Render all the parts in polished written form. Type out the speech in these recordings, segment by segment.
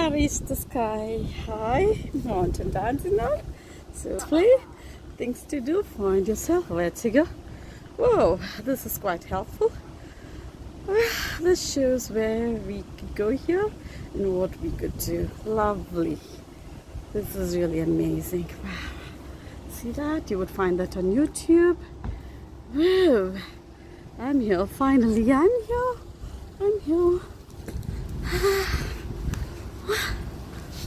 have reached the Skyhigh mountain Dandenong. So play things to do, find yourself where to go. Whoa, this is quite helpful. This shows where we could go here and what we could do. Lovely. This is really amazing. Wow. See that? You would find that on YouTube. Whoa. I'm here. Finally, I'm here. I'm here.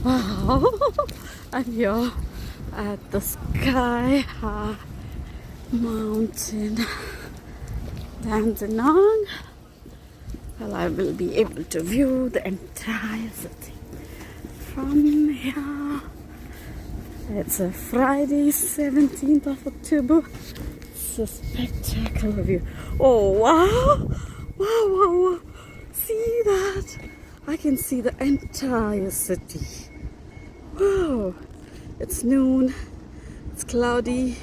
Wow. I'm here at the Skyhigh mountain Dandenong. Well, I will be able to view the entire city from here. It's a Friday, 17th of October. It's a spectacular view. Oh, wow! Wow, wow, wow! See that? I can see the entire city. Wow! It's noon. It's cloudy.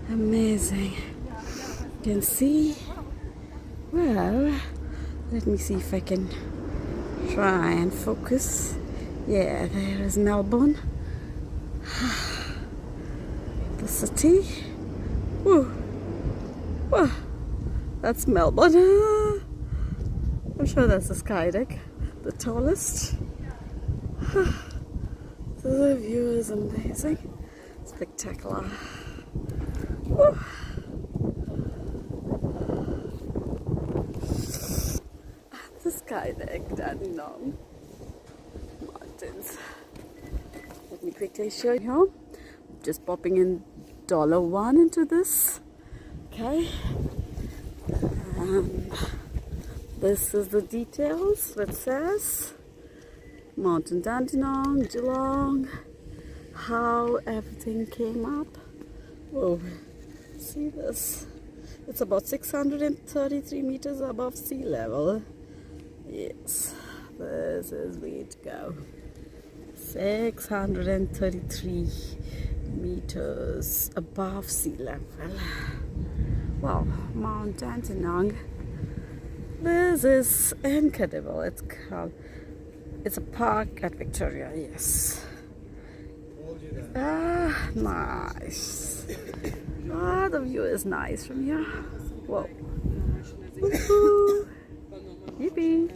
Amazing. You can see. Well, let me see if I can try and focus. Yeah, there is Melbourne. The city. Whoa. Whoa. That's Melbourne. I'm sure that's the Skyhigh, the tallest. The view is amazing. Spectacular. Woo. The Skyhigh, Dandenong mountains. Let me quickly show you. Just popping in $1 into this. Okay. And this is the details. It says Mountain Dandenong, Geelong, how everything came up. Whoa, see this? It's about 633 meters above sea level. Yes, this is way to go. 633 meters above sea level. Wow, Mount Dandenong. This is incredible. It's a park at Victoria, yes. Ah, nice. Ah, the view is nice from here. Whoa. Woohoo. Yippee.